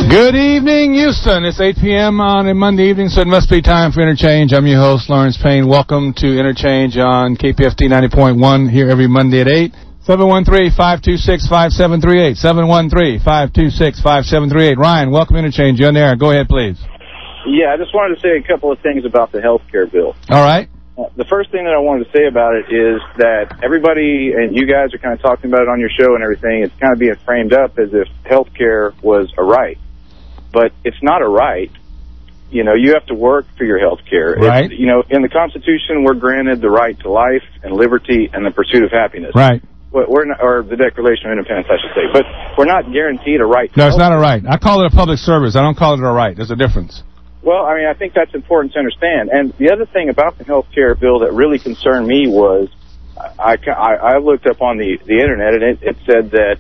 Good evening, Houston. It's 8 p.m. on a Monday evening, so it must be time for Interchange. I'm your host, Lawrence Payne. Welcome to Interchange on KPFT 90.1 here every Monday at 8. 713-526-5738. 713-526-5738. Ryan, welcome to Interchange. You're on there. Go ahead, please. Yeah, I just wanted to say a couple of things about the health care bill. All right. The first thing that I wanted to say about it is that everybody, and you guys are kind of talking about it on your show and everything, it's kind of being framed up as if health care was a right. But it's not a right. You know, you have to work for your health care. Right. You know, in the Constitution, we're granted the right to life and liberty and the pursuit of happiness. Right. We're not, or the Declaration of Independence, I should say. But we're not guaranteed a right to No, it's not a right. I call it a public service. I don't call it a right. There's a difference. Well, I mean, I think that's important to understand. And the other thing about the health care bill that really concerned me was I looked up on the Internet, and it said that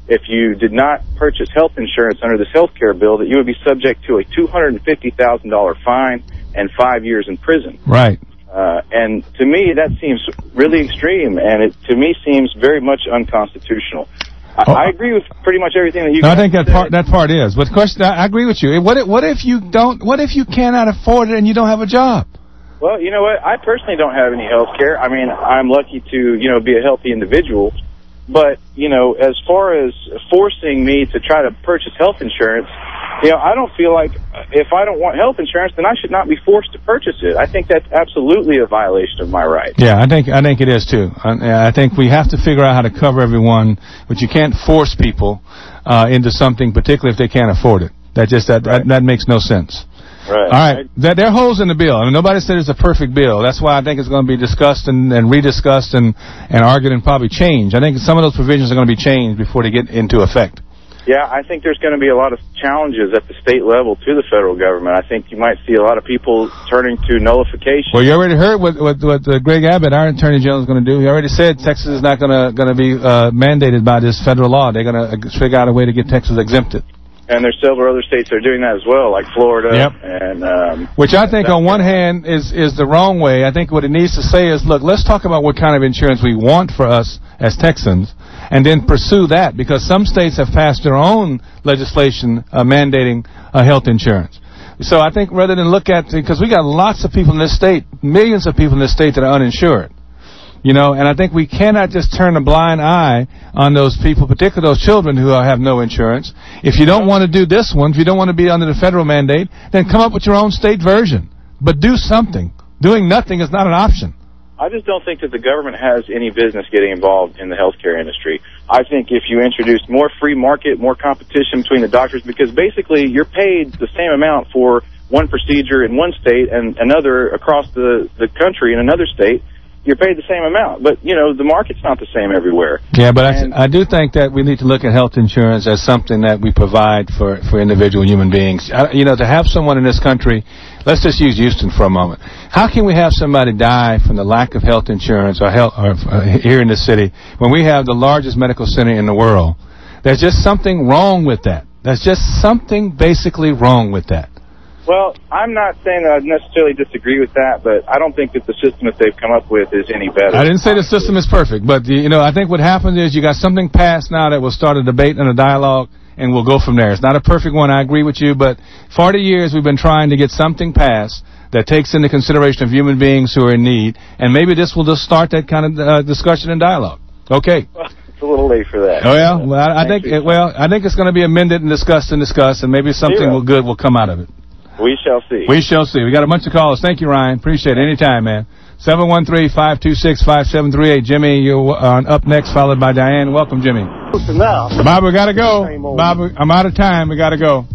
if you did not purchase health insurance under this health care bill, that you would be subject to a $250,000 fine and 5 years in prison. Right. And to me, that seems really extreme, and it to me seems very much unconstitutional. I agree with pretty much everything that you. No, I think that part is. But the question, I agree with you. What if you don't? What if you cannot afford it and you don't have a job? Well, you know what? I personally don't have any health care. I mean, I'm lucky to be a healthy individual. But as far as forcing me to try to purchase health insurance, I don't feel like if I don't want health insurance, then I should not be forced to purchase it. I think that's absolutely a violation of my rights. Yeah, I think it is too. I think we have to figure out how to cover everyone, but you can't force people into something, particularly if they can't afford it. That makes no sense. Right. All right. There are holes in the bill. I mean, nobody said it's a perfect bill. That's why I think it's going to be discussed and rediscussed and argued and probably changed. I think some of those provisions are going to be changed before they get into effect. Yeah, I think there's going to be a lot of challenges at the state level to the federal government. I think you might see a lot of people turning to nullification. Well, you already heard what Greg Abbott, our Attorney General, is going to do. He already said Texas is not going to be mandated by this federal law. They're going to figure out a way to get Texas exempted. And there's several other states that are doing that as well, like Florida. Yep. And which I think on one hand is the wrong way. I think what it needs to say is, look, let's talk about what kind of insurance we want for us as Texans, and then pursue that, because some states have passed their own legislation mandating health insurance. So I think rather than look at, because we got lots of people in this state, millions of people in this state that are uninsured. And I think we cannot just turn a blind eye on those people, particularly those children who have no insurance. If you don't want to do this one, if you don't want to be under the federal mandate, then come up with your own state version. But do something. Doing nothing is not an option. I just don't think that the government has any business getting involved in the healthcare industry. I think if you introduce more free market, more competition between the doctors, because basically you're paid the same amount for one procedure in one state and another across the country in another state, you're paid the same amount. But, the market's not the same everywhere. Yeah, but I do think that we need to look at health insurance as something that we provide for individual human beings. To have someone in this country, let's just use Houston for a moment. How can we have somebody die from the lack of health insurance or here in the city when we have the largest medical center in the world? There's just something wrong with that. There's just something basically wrong with that. Well, I'm not saying that I necessarily disagree with that, but I don't think that the system that they've come up with is any better. I didn't say the system is perfect, but, I think what happens is you got something passed now that will start a debate and a dialogue, and we'll go from there. It's not a perfect one, I agree with you, but 40 years we've been trying to get something passed that takes into consideration of human beings who are in need, and maybe this will just start that kind of discussion and dialogue. Okay. Well, it's a little late for that. Oh, yeah? Well, I think it's going to be amended and discussed, and maybe something good will come out of it. We shall see. We shall see. We got a bunch of calls. Thank you, Ryan. Appreciate it. Anytime, man. 713-526-5738. Jimmy, you're up next, followed by Diane. Welcome, Jimmy. Bob, we got to go. Bob, I'm out of time. We got to go.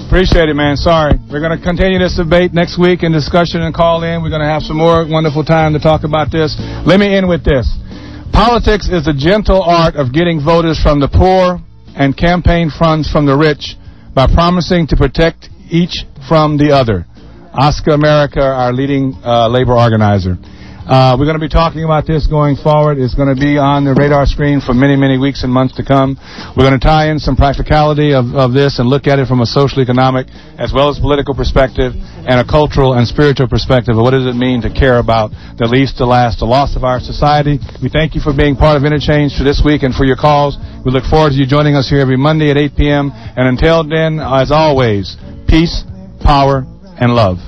Appreciate it, man. Sorry. We're going to continue this debate next week in discussion and call in. We're going to have some more wonderful time to talk about this. Let me end with this. Politics is the gentle art of getting voters from the poor and campaign funds from the rich by promising to protect each from the other. Oscar America, our leading labor organizer. We're going to be talking about this going forward. It's going to be on the radar screen for many, many weeks and months to come. We're going to tie in some practicality of this and look at it from a social, economic, as well as political perspective and a cultural and spiritual perspective of what does it mean to care about the least, the last, the lost of our society. We thank you for being part of Interchange for this week and for your calls. We look forward to you joining us here every Monday at 8 p.m. And until then, as always, peace, power, and love.